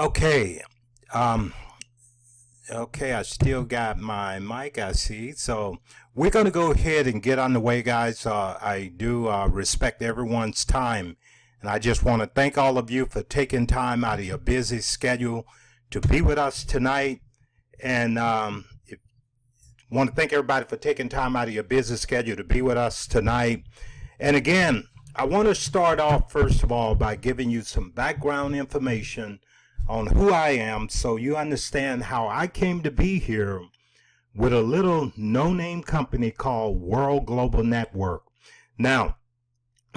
Okay. Um, okay, I still got my mic, I see. So we're going to go ahead and get on the way, guys. I do respect everyone's time. And I just want to thank all of you for taking time out of your busy schedule to be with us tonight. And want to thank everybody for taking time out of your busy schedule to be with us tonight. And again, I want to start off, first of all, by giving you some background information on who I am so you understand how I came to be here with a little no-name company called World Global Network. Now,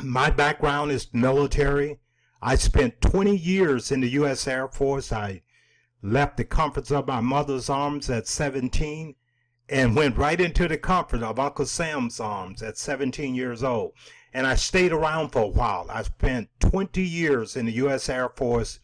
my background is military. I spent 20 years in the U.S. Air Force. I left the comforts of my mother's arms at 17 and went right into the comfort of Uncle Sam's arms at 17 years old. And I stayed around for a while. I spent 20 years in the U.S. Air Force.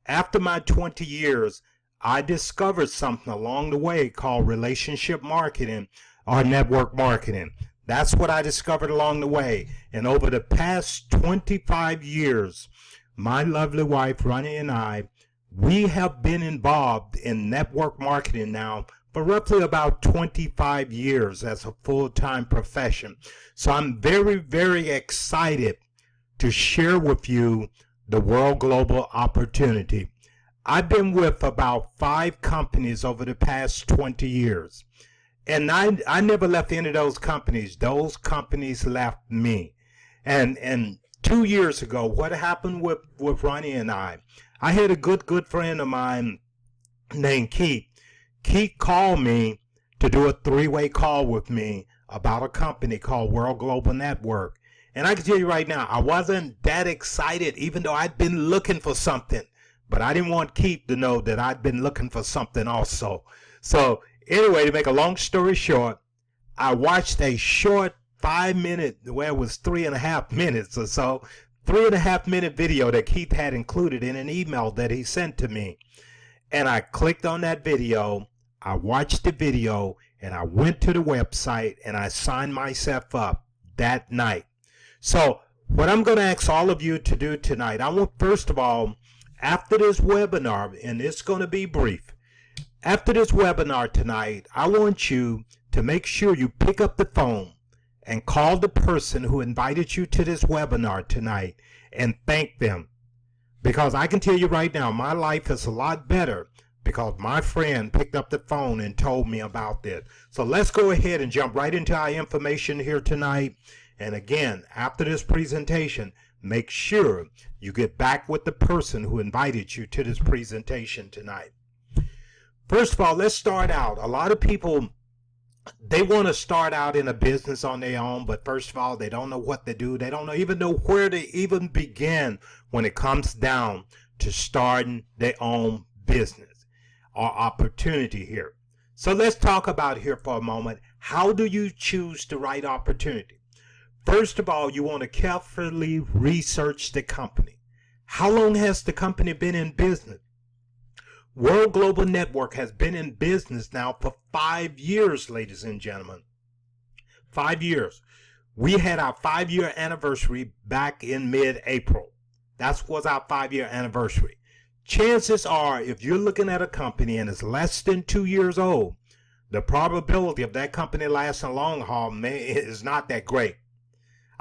After my 20 years, I discovered something along the way called relationship marketing or network marketing. That's what I discovered along the way. And over the past 25 years, my lovely wife, Ronnie, and I, we have been involved in network marketing now for roughly about 25 years as a full-time profession. So I'm very, very excited to share with you the World Global opportunity. I've been with about 5 companies over the past 20 years. And I never left any of those companies. Those companies left me. And 2 years ago, what happened with Ronnie and I had a good friend of mine named Keith. Keith called me to do a 3-way call with me about a company called World Global Network. And I can tell you right now, I wasn't that excited, even though I'd been looking for something. But I didn't want Keith to know that I'd been looking for something also. So anyway, to make a long story short, I watched a short 5-minute, well, it was 3.5 minutes or so, 3.5-minute video that Keith had included in an email that he sent to me. And I clicked on that video, I watched the video, and I went to the website and I signed myself up that night. So what I'm going to ask all of you to do tonight, I want, first of all, after this webinar, and it's going to be brief, after this webinar tonight, I want you to make sure you pick up the phone and call the person who invited you to this webinar tonight and thank them. Because I can tell you right now, my life is a lot better because my friend picked up the phone and told me about this. So let's go ahead and jump right into our information here tonight. And again, after this presentation, make sure you get back with the person who invited you to this presentation tonight. First of all, let's start out. A lot of people, they want to start out in a business on their own, but first of all, they don't know what to do. They don't even know where to even begin when it comes down to starting their own business or opportunity here. So let's talk about here for a moment. How do you choose the right opportunity? First of all, you want to carefully research the company. How long has the company been in business? World Global Network has been in business now for 5 years, ladies and gentlemen. 5 years. We had our 5-year anniversary back in mid-April. That was our 5-year anniversary. Chances are, if you're looking at a company and it's less than 2 years old, the probability of that company lasting a long haul is not that great.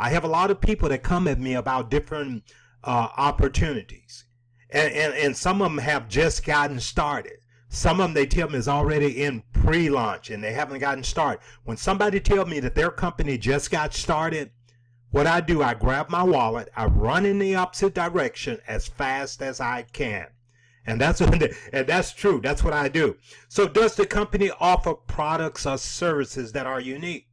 I have a lot of people that come at me about different opportunities. And some of them have just gotten started. Some of them, they tell me, is already in pre-launch and they haven't gotten started. When somebody tells me that their company just got started, what I do, I grab my wallet, I run in the opposite direction as fast as I can. And that's true. That's what I do. So does the company offer products or services that are unique?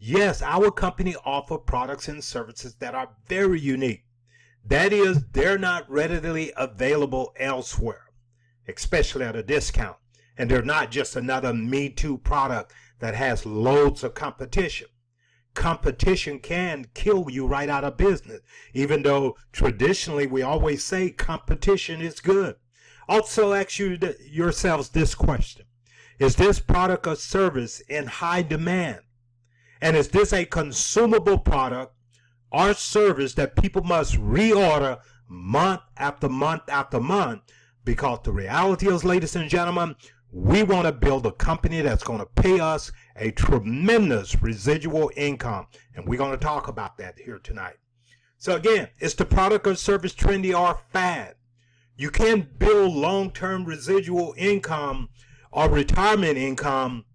Yes, our company offers products and services that are very unique. That is, they're not readily available elsewhere, especially at a discount. And they're not just another Me Too product that has loads of competition. Competition can kill you right out of business, even though traditionally we always say competition is good. Also ask yourselves this question. Is this product or service in high demand? And is this a consumable product or service that people must reorder month after month after month Because the reality is, ladies and gentlemen, we want to build a company that's going to pay us a tremendous residual income. And we're going to talk about that here tonight. So again, it's the product or service trendy or fad. You can't build long-term residual income or retirement income,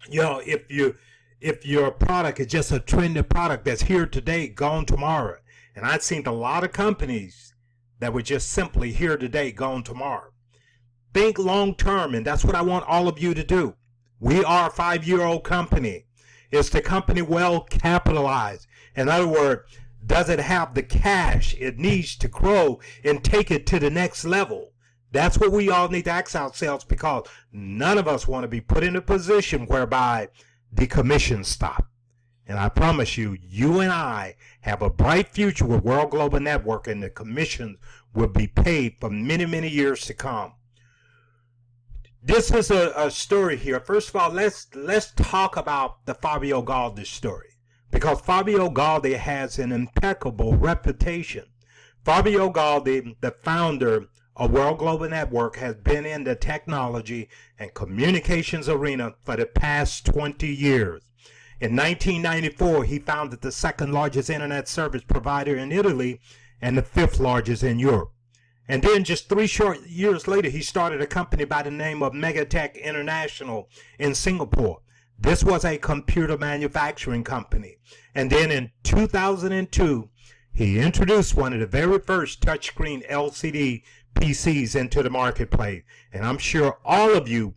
if your product is just a trendy product that's here today, gone tomorrow. And I've seen a lot of companies that were just simply here today, gone tomorrow. Think long-term, and that's what I want all of you to do. We are a 5-year-old company. Is the company well capitalized? In other words, does it have the cash it needs to grow and take it to the next level? That's what we all need to ask ourselves, because none of us want to be put in a position whereby the commissions stop. And I promise you, you and I have a bright future with World Global Network, and the commissions will be paid for many, many years to come. This is a story here. First of all, let's talk about the Fabio Galdi story, because Fabio Galdi has an impeccable reputation. Fabio Galdi, the founder of World Global Network, has been in the technology and communications arena for the past 20 years. In 1994, he founded the second largest internet service provider in Italy and the fifth largest in Europe. And then just 3 short years later, he started a company by the name of Megatech International in Singapore. This was a computer manufacturing company. And then in 2002, he introduced one of the very first touchscreen LCD PCs into the marketplace. And I'm sure all of you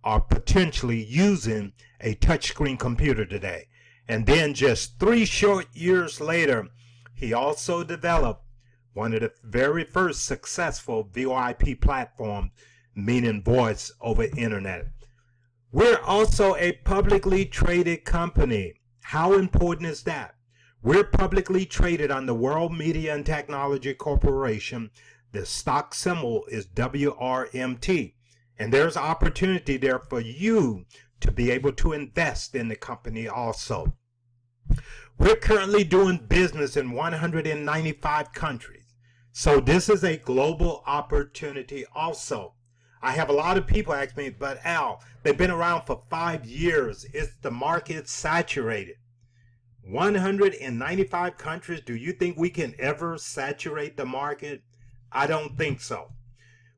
are potentially using a touchscreen computer today. And then just 3 short years later, he also developed one of the very first successful VoIP platforms, meaning voice over internet. We're also a publicly traded company. How important is that? We're publicly traded on the World Media and Technology Corporation. The stock symbol is WRMT. And there's opportunity there for you to be able to invest in the company also. We're currently doing business in 195 countries. So this is a global opportunity also. I have a lot of people ask me, but Al, they've been around for 5 years. Is the market saturated? 195 countries, do you think we can ever saturate the market? I don't think so.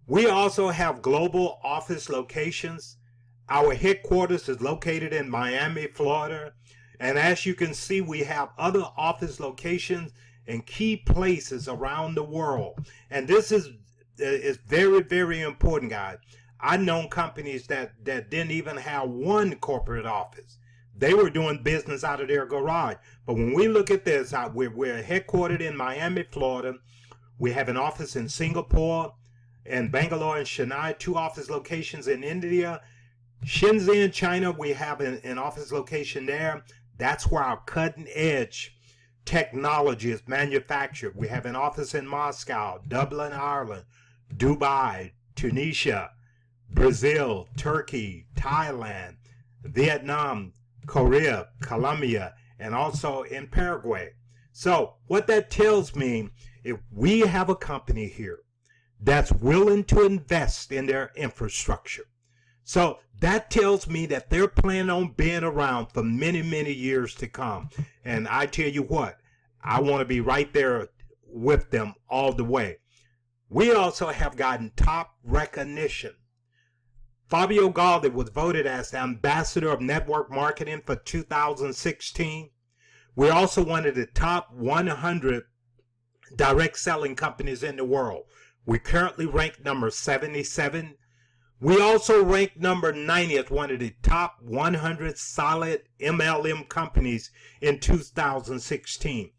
We also have global office locations. Our headquarters is located in Miami, Florida. And as you can see, we have other office locations in key places around the world. And this is very, very important, guys. I've known companies that didn't even have one corporate office. They were doing business out of their garage. But when we look at this, we're headquartered in Miami, Florida. We have an office in Singapore and Bangalore and Chennai, 2 office locations in India. Shenzhen, China, we have an office location there. That's where our cutting edge technology is manufactured. We have an office in Moscow, Dublin, Ireland, Dubai, Tunisia, Brazil, Turkey, Thailand, Vietnam, Korea, Colombia, and also in Paraguay. So what that tells me, if we have a company here that's willing to invest in their infrastructure, so that tells me that they're planning on being around for many, many years to come. And I tell you what, I want to be right there with them all the way. We also have gotten top recognition. Fabio Galdi was voted as the Ambassador of Network Marketing for 2016. We're also one of the top 100 direct selling companies in the world. We currently rank number 77. We also ranked number 90 as one of the top 100 solid MLM companies in 2016.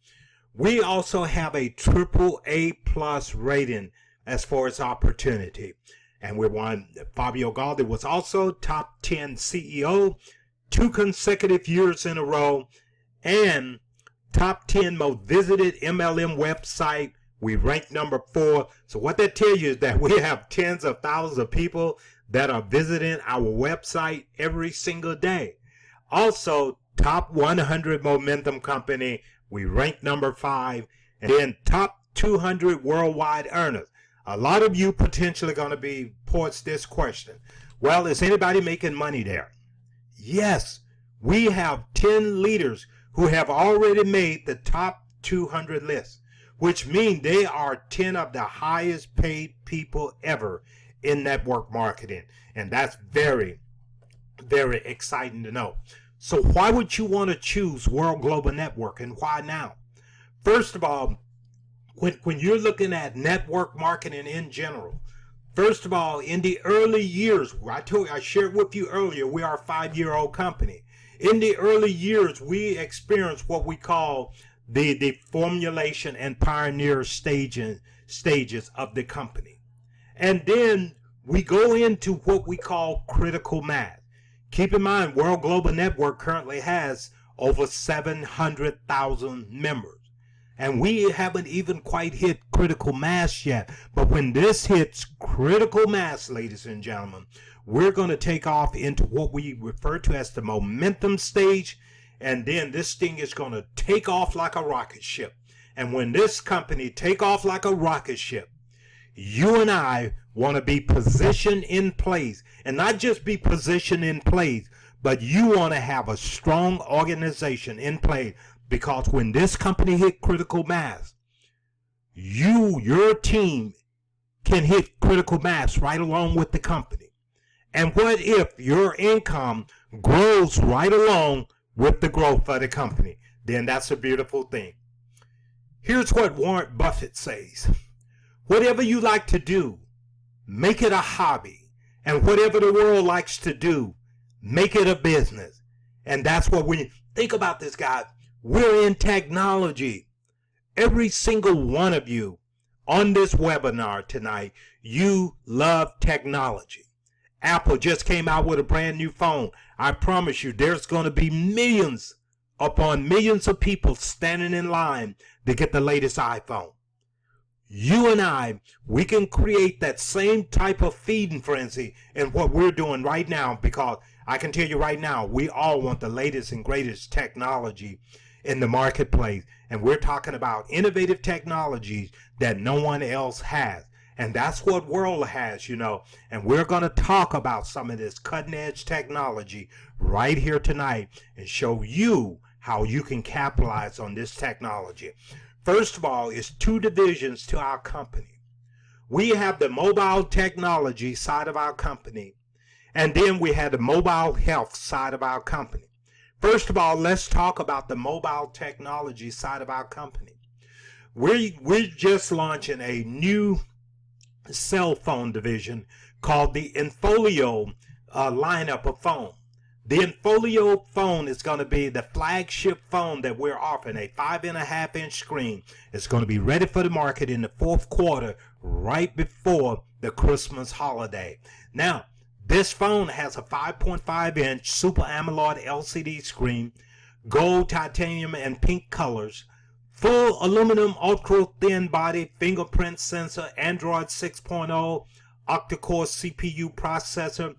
We also have a AAA+ rating as far as opportunity. And Fabio Galdi was also top 10 CEO 2 consecutive years in a row, and top 10 most visited MLM website. We ranked number 4. So what that tells you is that we have tens of thousands of people that are visiting our website every single day. Also, top 100 momentum company, we ranked number 5. And then top 200 worldwide earners. A lot of you potentially going to be posed this question. Well, is anybody making money there? Yes, we have 10 leaders who have already made the top 200 list, which means they are 10 of the highest paid people ever in network marketing. And that's very, very exciting to know. So why would you want to choose World Global Network, and why now? First of all, when you're looking at network marketing in general, first of all, in the early years, I shared with you earlier, we are a 5-year-old company. In the early years, we experienced what we call the formulation and pioneer stages of the company. And then we go into what we call critical mass. Keep in mind, World Global Network currently has over 700,000 members. And we haven't even quite hit critical mass yet. But when this hits critical mass, ladies and gentlemen, we're going to take off into what we refer to as the momentum stage. And then this thing is going to take off like a rocket ship. And when this company take off like a rocket ship, you and I want to be positioned in place, and not just be positioned in place, but you want to have a strong organization in place, because when this company hit critical mass, your team can hit critical mass right along with the company. And what if your income grows right along with the growth of the company? Then that's a beautiful thing. Here's what Warren Buffett says. Whatever you like to do, make it a hobby. And whatever the world likes to do, make it a business. And that's what we think about this, guys. We're in technology. Every single one of you on this webinar tonight, you love technology. Apple just came out with a brand new phone. I promise you, there's going to be millions upon millions of people standing in line to get the latest iPhone. You and I, we can create that same type of feeding frenzy in what we're doing right now, because I can tell you right now, we all want the latest and greatest technology in the marketplace. And we're talking about innovative technologies that no one else has. And that's what World has, And we're going to talk about some of this cutting edge technology right here tonight and show you how you can capitalize on this technology. First of all, it's two divisions to our company. We have the mobile technology side of our company, and then we have the mobile health side of our company. First of all, let's talk about the mobile technology side of our company. We're just launching a new cell phone division called the Infolio lineup of phone. The Infolio phone is going to be the flagship phone that we're offering, a 5.5-inch screen. It's going to be ready for the market in the fourth quarter, right before the Christmas holiday. Now, this phone has a 5.5-inch Super AMOLED LCD screen, gold, titanium, and pink colors, full aluminum ultra-thin body fingerprint sensor, Android 6.0, octa-core CPU processor,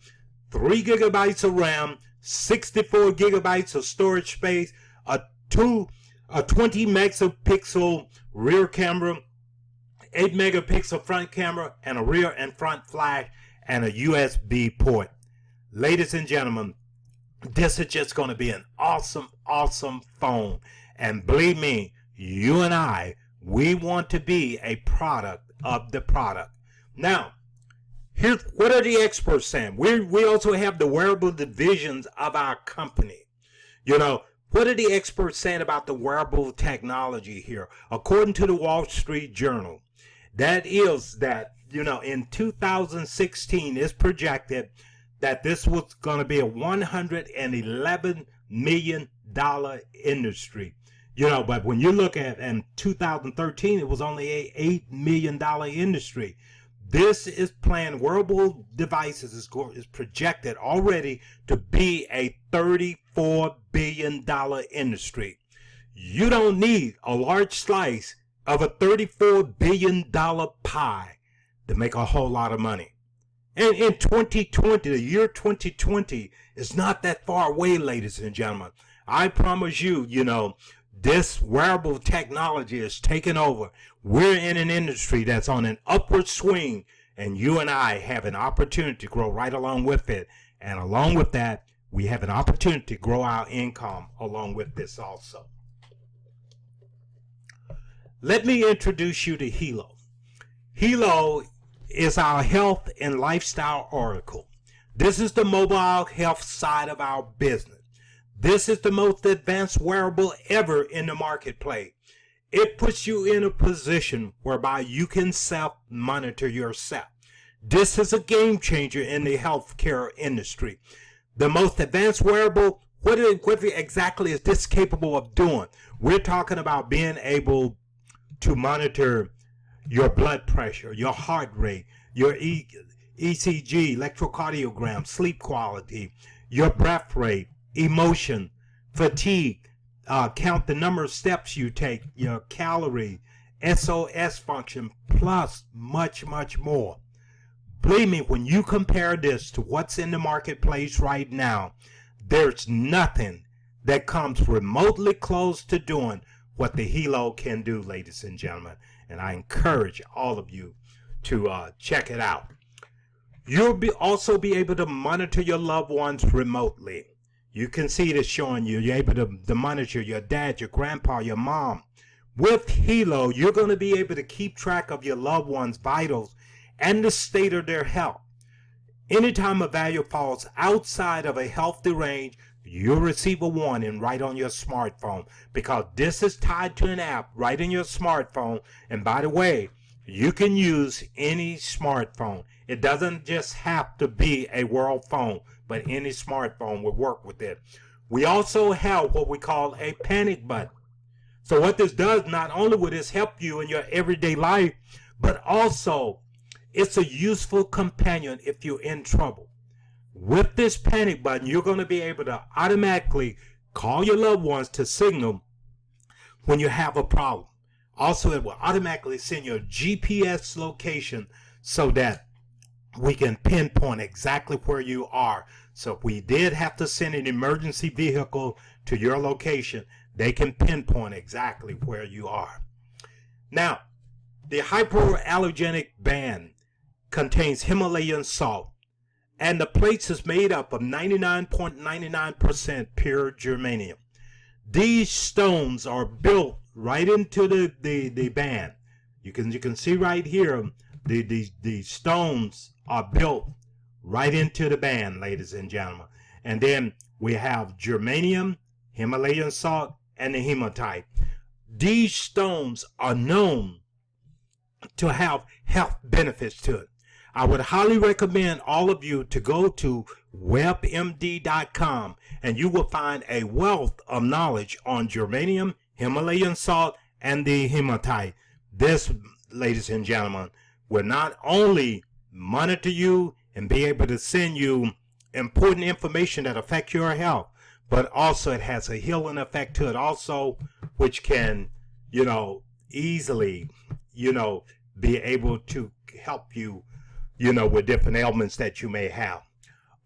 3 gigabytes of RAM, 64 gigabytes of storage space, a 20 megapixel rear camera, 8 megapixel front camera, and a rear and front flash, and a USB port. Ladies and gentlemen, this is just going to be an awesome, awesome phone. And believe me, you and I, we want to be a product of the product. Now, here's what are the experts saying. We also have the wearable divisions of our company. What are the experts saying about the wearable technology here? According to the Wall Street Journal, that is that, in 2016, it's projected that this was going to be a $111 million industry. But when you look at in 2013, it was only a $8 million industry. This is planned. Wearable devices is projected already to be a $34 billion industry. You don't need a large slice of a $34 billion pie to make a whole lot of money. And in 2020, the year 2020 is not that far away, ladies and gentlemen. I promise you, This wearable technology is taking over. We're in an industry that's on an upward swing, and you and I have an opportunity to grow right along with it. And along with that, we have an opportunity to grow our income along with this also. Let me introduce you to Hilo. Hilo is our health and lifestyle oracle. This is the mobile health side of our business. This is the most advanced wearable ever in the marketplace. It puts you in a position whereby you can self-monitor yourself. This is a game changer in the healthcare industry. The most advanced wearable, what exactly is this capable of doing? We're talking about being able to monitor your blood pressure, your heart rate, your ECG, electrocardiogram, sleep quality, your breath rate, emotion, fatigue, count the number of steps you take, your calorie, SOS function, plus much, much more. Believe me, when you compare this to what's in the marketplace right now, there's nothing that comes remotely close to doing what the Hilo can do, ladies and gentlemen. And I encourage all of you to check it out. You'll also be able to monitor your loved ones remotely. You can see this showing you. You're able to monitor your dad, your grandpa, your mom. With Hilo, you're going to be able to keep track of your loved ones' vitals and the state of their health. Anytime a value falls outside of a healthy range, you'll receive a warning right on your smartphone, because this is tied to an app right in your smartphone. And by the way, you can use any smartphone. It doesn't just have to be a world phone, but any smartphone will work with it. We also have what we call a panic button. So what this does, not only will this help you in your everyday life, but also it's a useful companion if you're in trouble. With this panic button, you're going to be able to automatically call your loved ones to signal when you have a problem. Also, it will automatically send your GPS location so that we can pinpoint exactly where you are. So if we did have to send an emergency vehicle to your location, they can pinpoint exactly where you are. Now, the hypoallergenic band contains Himalayan salt, and the plates is made up of 99.99% pure germanium. These stones are built right into the band. You can see right here, the stones are built right into the band, ladies and gentlemen. And then we have germanium, Himalayan salt, and the hematite. These stones are known to have health benefits to it. I would highly recommend all of you to go to webmd.com, and you will find a wealth of knowledge on germanium, Himalayan salt, and the hematite. This, ladies and gentlemen, will not only monitor you and be able to send you important information that affect your health, but also it has a healing effect to it also, which can, easily, be able to help you, with different ailments that you may have.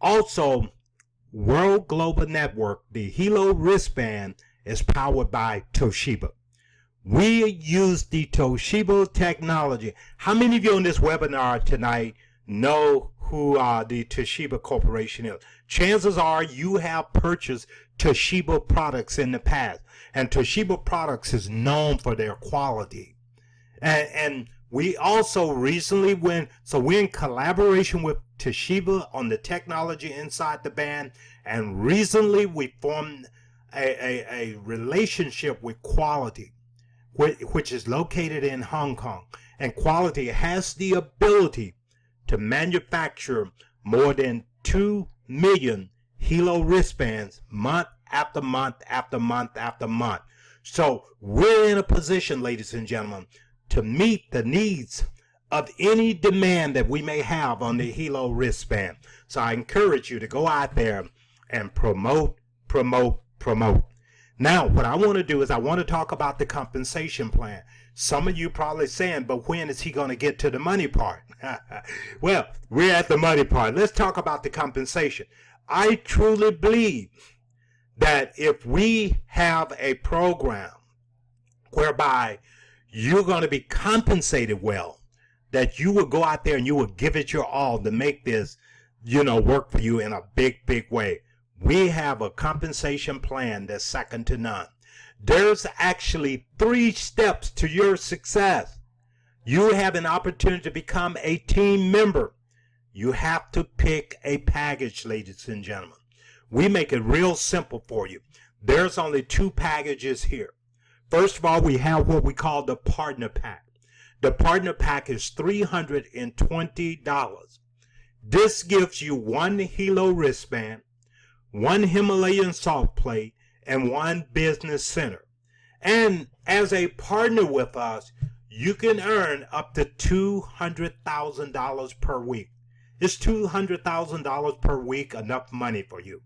Also, World Global Network, the Hilo wristband, is powered by Toshiba. We use the Toshiba technology. How many of you on this webinar tonight know who the Toshiba Corporation is? Chances are you have purchased Toshiba products in the past, and Toshiba products is known for their quality. And we also recently we're in collaboration with Toshiba on the technology inside the band, and recently we formed a relationship with Quality, which is located in Hong Kong. And Quality has the ability to manufacture more than 2 million Hilo wristbands month after month after month after month. So we're in a position, ladies and gentlemen, to meet the needs of any demand that we may have on the Hilo wristband. So I encourage you to go out there and promote. Now, what I want to do is I want to talk about the compensation plan. Some of you probably saying, but when is he going to get to the money part? Well, we're at the money part. Let's talk about the compensation. I truly believe that if we have a program whereby you're going to be compensated well, that you will go out there and you will give it your all to make this, work for you in a big, big way. We have a compensation plan that's second to none. There's actually 3 steps to your success. You have an opportunity to become a team member. You have to pick a package, ladies and gentlemen. We make it real simple for you. There's only 2 packages here. First of all, we have what we call the partner pack. The partner pack is $320. This gives you 1 Hilo wristband, 1 Himalayan salt plate, and 1 business center. And as a partner with us, you can earn up to $200,000 per week. Is $200,000 per week enough money for you?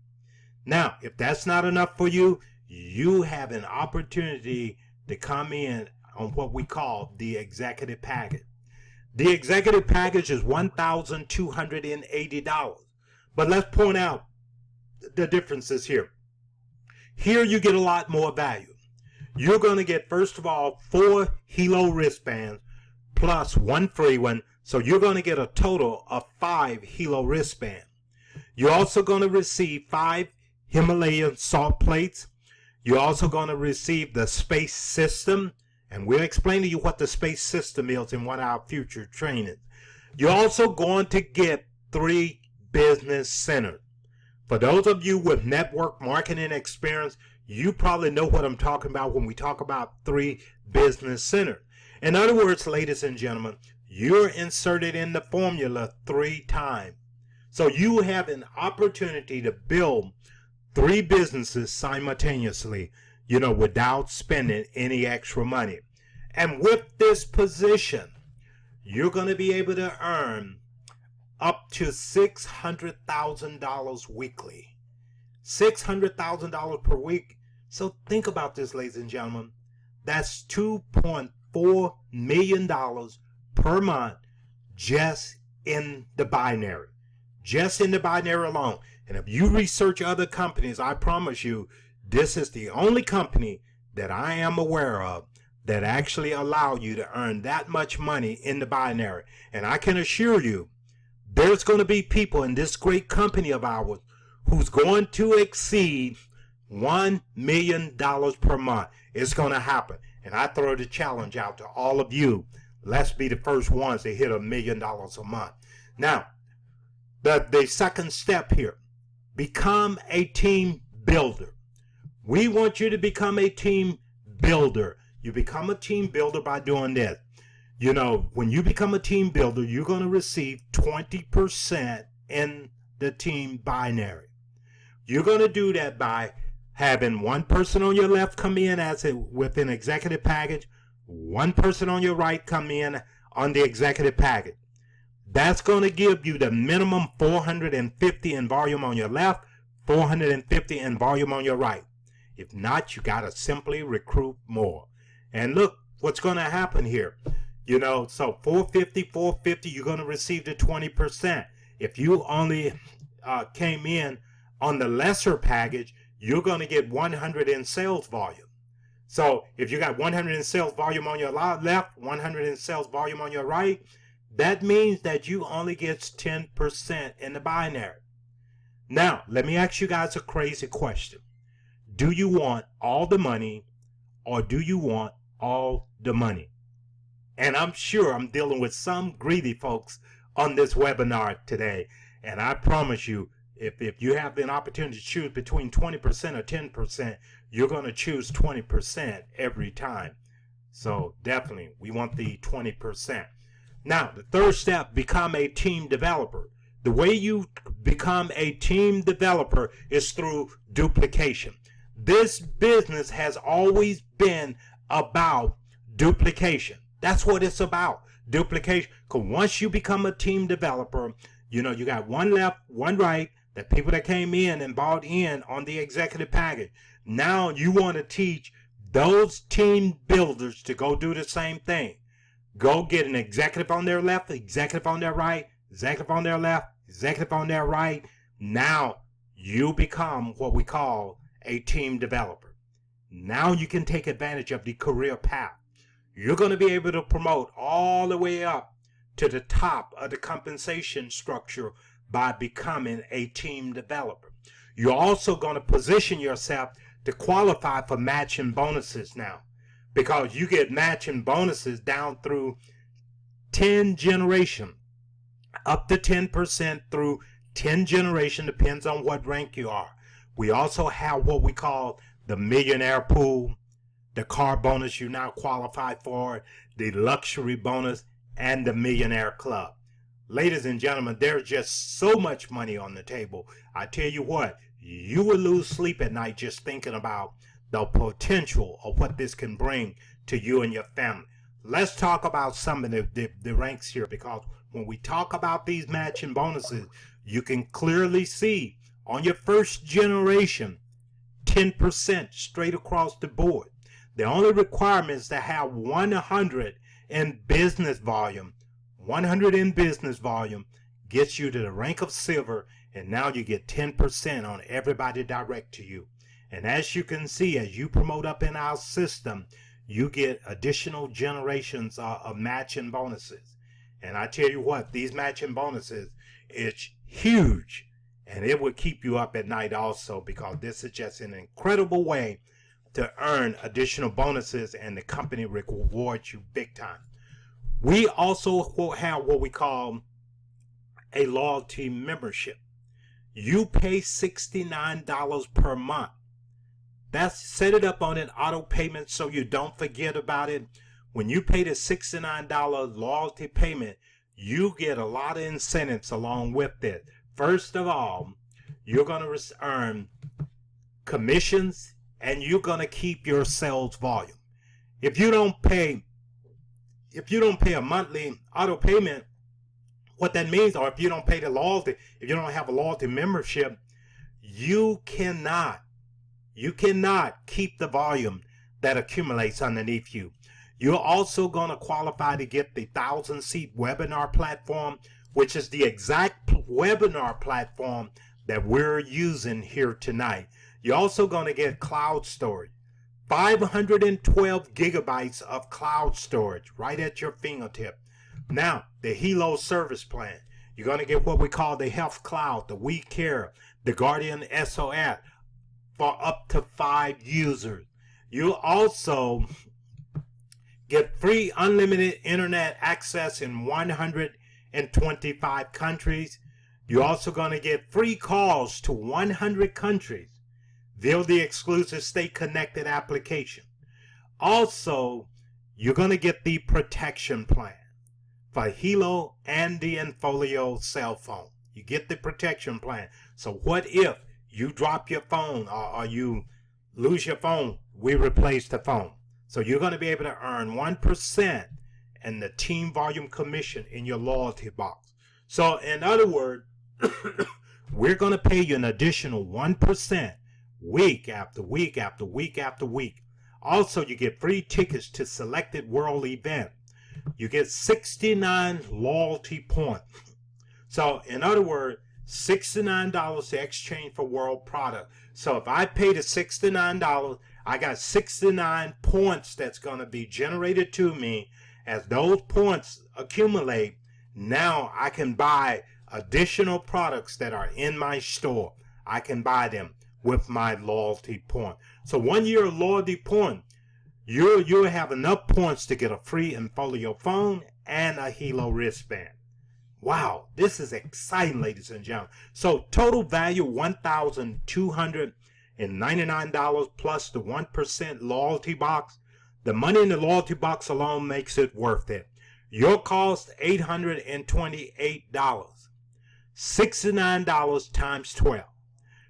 Now, if that's not enough for you, you have an opportunity to come in on what we call the executive package. The executive package is $1,280. But let's point out the differences here. Here you get a lot more value. You're going to get, first of all, 4 Hilo wristbands plus 1 free one. So you're going to get a total of 5 Hilo wristbands. You're also going to receive 5 Himalayan salt plates. You're also going to receive the space system. And we'll explain to you what the space system is in one of our future trainings. You're also going to get 3 business centers. For those of you with network marketing experience, you probably know what I'm talking about when we talk about 3 business centers. In other words, ladies and gentlemen, you're inserted in the formula 3 times. So you have an opportunity to build 3 businesses simultaneously, without spending any extra money. And with this position, you're going to be able to earn up to $600,000 weekly. $600,000 per week. So think about this, ladies and gentlemen. That's $2.4 million per month just in the binary. Just in the binary alone. And if you research other companies, I promise you, this is the only company that I am aware of that actually allow you to earn that much money in the binary. And I can assure you, there's going to be people in this great company of ours who's going to exceed $1 million per month. It's going to happen. And I throw the challenge out to all of you. Let's be the first ones to hit $1 million a month. Now, the second step here, become a team builder. We want you to become a team builder. You become a team builder by doing this. When you become a team builder, you're going to receive 20% in the team binary. You're going to do that by having 1 person on your left come in with an executive package, 1 person on your right come in on the executive package. That's going to give you the minimum 450 in volume on your left, 450 in volume on your right. If not, you got to simply recruit more. And look what's going to happen here. So 450, you're going to receive the 20%. If you only came in on the lesser package, you're going to get 100 in sales volume. So if you got 100 in sales volume on your left, 100 in sales volume on your right, that means that you only get 10% in the binary. Now, let me ask you guys a crazy question. Do you want all the money or do you want all the money? And I'm sure I'm dealing with some greedy folks on this webinar today. And I promise you, if you have an opportunity to choose between 20% or 10%, you're going to choose 20% every time. So definitely, we want the 20%. Now, the third step, become a team developer. The way you become a team developer is through duplication. This business has always been about duplication. That's what it's about, duplication. Because once you become a team developer, you got 1 left, 1 right, the people that came in and bought in on the executive package. Now you want to teach those team builders to go do the same thing. Go get an executive on their left, executive on their right, executive on their left, executive on their right. Now you become what we call a team developer. Now you can take advantage of the career path. You're going to be able to promote all the way up to the top of the compensation structure by becoming a team developer. You're also going to position yourself to qualify for matching bonuses now, because you get matching bonuses down through 10 generation, up to 10% through 10 generation, depends on what rank you are. We also have what we call the millionaire pool, the car bonus you now qualify for, the luxury bonus, and the millionaire club. Ladies and gentlemen, there's just so much money on the table. I tell you what, you will lose sleep at night just thinking about the potential of what this can bring to you and your family. Let's talk about some of the ranks here, because when we talk about these matching bonuses, you can clearly see on your first generation, 10% straight across the board. The only requirement is to have 100 in business volume. 100 in business volume gets you to the rank of silver, and now you get 10% on everybody direct to you. And as you can see, as you promote up in our system, you get additional generations of matching bonuses. And I tell you what, these matching bonuses, it's huge, and it will keep you up at night also, because this is just an incredible way to earn additional bonuses, and the company rewards you big time. We also have what we call a loyalty membership. You pay $69 per month. That's set it up on an auto payment so you don't forget about it. When you pay the $69 loyalty payment, you get a lot of incentives along with it. First of all, you're going to earn commissions, and you're going to keep your sales volume. If you don't pay a monthly auto payment, what that means, or if you don't pay the loyalty, if you don't have a loyalty membership, you cannot keep the volume that accumulates underneath you. You're also going to qualify to get the 1,000-seat webinar platform, which is the exact webinar platform that we're using here tonight. You're also going to get cloud storage, 512 gigabytes of cloud storage right at your fingertip. Now, the Hilo service plan. You're going to get what we call the Health Cloud, the We Care, the Guardian SOS for up to 5 users. You'll also get free unlimited internet access in 125 countries. You're also going to get free calls to 100 countries via the exclusive Stay Connected application. Also, you're going to get the protection plan for Hilo and the Infolio cell phone. You get the protection plan. So what if you drop your phone or you lose your phone? We replace the phone. So you're going to be able to earn 1% in the team volume commission in your loyalty box. So in other words, we're going to pay you an additional 1% week after week after week after week. Also, you get free tickets to selected world events. You get 69 loyalty points. So in other words, $69 to exchange for world product. So if I pay the $69, I got 69 points that's going to be generated to me. As those points accumulate, now I can buy additional products that are in my store. I can buy them with my loyalty point. So 1 year loyalty point, you'll have enough points to get a free Infolio phone and a Hilo wristband. Wow, this is exciting, ladies and gentlemen. So total value $1,299 plus the 1% loyalty box. The money in the loyalty box alone makes it worth it. Your cost $828. $69 times 12.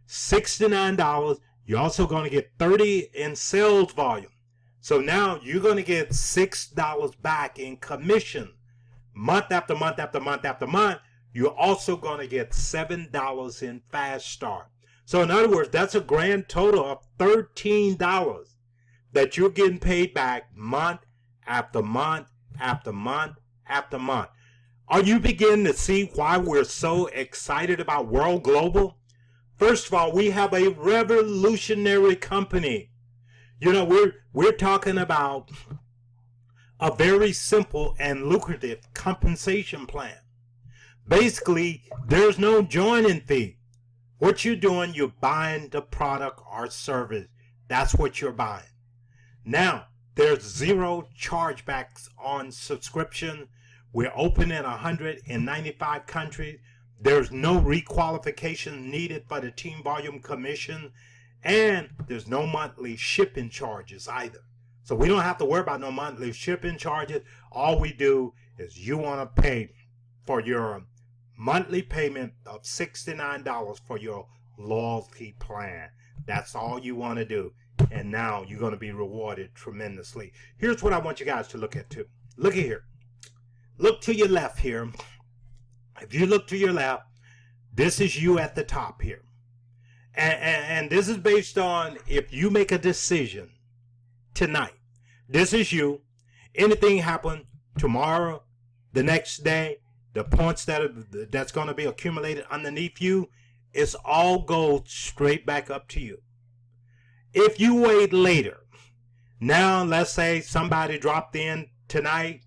$69. You're also going to get 30 in sales volume. So now you're going to get $6 back in commission. Month after month after month after month, you're also going to get $7 in fast start. So in other words, that's a grand total of $13 that you're getting paid back month after month after month after month. Are you beginning to see why we're so excited about World Global? First of all, we have a revolutionary company. You know, we're talking about a very simple and lucrative compensation plan. Basically, there's no joining fee. What you're doing, you're buying the product or service. That's what you're buying. Now, there's zero chargebacks on subscription. We're open in 195 countries. There's no requalification needed for the team volume commission. And there's no monthly shipping charges either. So we don't have to worry about no monthly shipping charges. All we do is you want to pay for your monthly payment of $69 for your loyalty plan. That's all you want to do. And now you're going to be rewarded tremendously. Here's what I want you guys to look at too. Look at here. Look to your left here. If you look to your left, this is you at the top here. And this is based on if you make a decision tonight. This is you. Anything happen tomorrow, the next day, the points that's going to be accumulated underneath you, it's all goes straight back up to you. If you wait later, now let's say somebody dropped in tonight,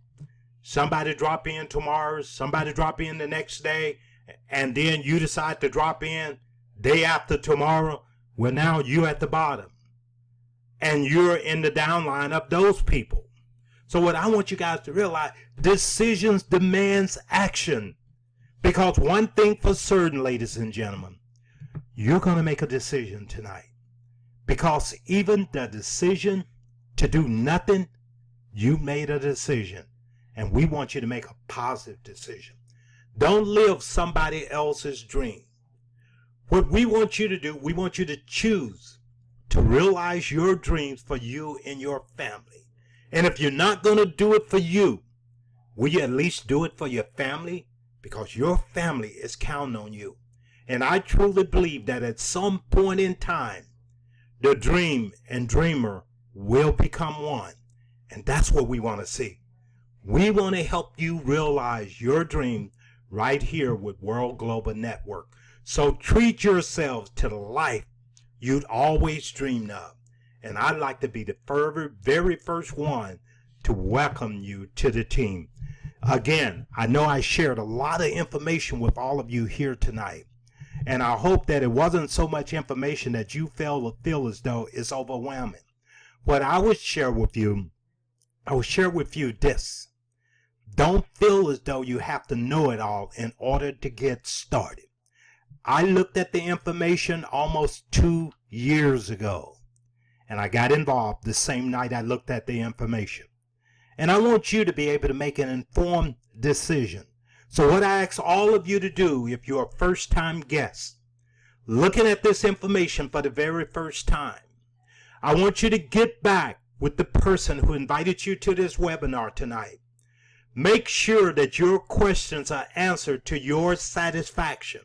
somebody drop in tomorrow, somebody drop in the next day, and then you decide to drop in day after tomorrow, well, now you're at the bottom. And you're in the downline of those people. So what I want you guys to realize, decisions demands action. Because one thing for certain, ladies and gentlemen, you're going to make a decision tonight. Because even the decision to do nothing, you made a decision. And we want you to make a positive decision. Don't live somebody else's dream. What we want you to do, we want you to choose to realize your dreams for you and your family. And if you're not going to do it for you, will you at least do it for your family? Because your family is counting on you. And I truly believe that at some point in time, the dream and dreamer will become one. And that's what we want to see. We want to help you realize your dream right here with World Global Network. So treat yourselves to the life you'd always dreamed of. And I'd like to be the very first one to welcome you to the team. Again, I know I shared a lot of information with all of you here tonight. And I hope that it wasn't so much information that you feel as though it's overwhelming. What I would share with you, this. Don't feel as though you have to know it all in order to get started. I looked at the information almost 2 years ago, and I got involved the same night I looked at the information. And I want you to be able to make an informed decision. So what I ask all of you to do, if you're a first-time guest, looking at this information for the very first time, I want you to get back with the person who invited you to this webinar tonight. Make sure that your questions are answered to your satisfaction.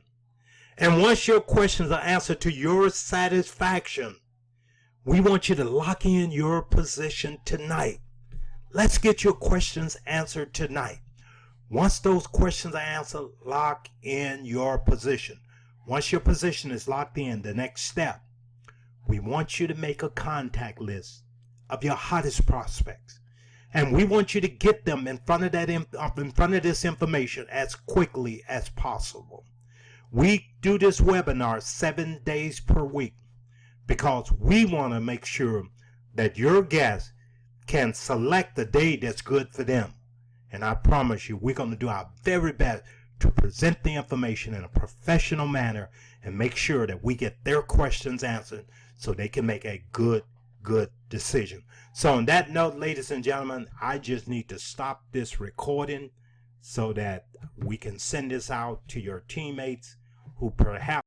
And once your questions are answered to your satisfaction, we want you to lock in your position tonight. Let's get your questions answered tonight. Once those questions are answered, lock in your position. Once your position is locked in, the next step, we want you to make a contact list of your hottest prospects. And we want you to get them in front of this information as quickly as possible. We do this webinar 7 days per week because we want to make sure that your guests can select the day that's good for them. And I promise you, we're going to do our very best to present the information in a professional manner and make sure that we get their questions answered so they can make a good decision. So on that note, ladies and gentlemen, I just need to stop this recording so that we can send this out to your teammates who perhaps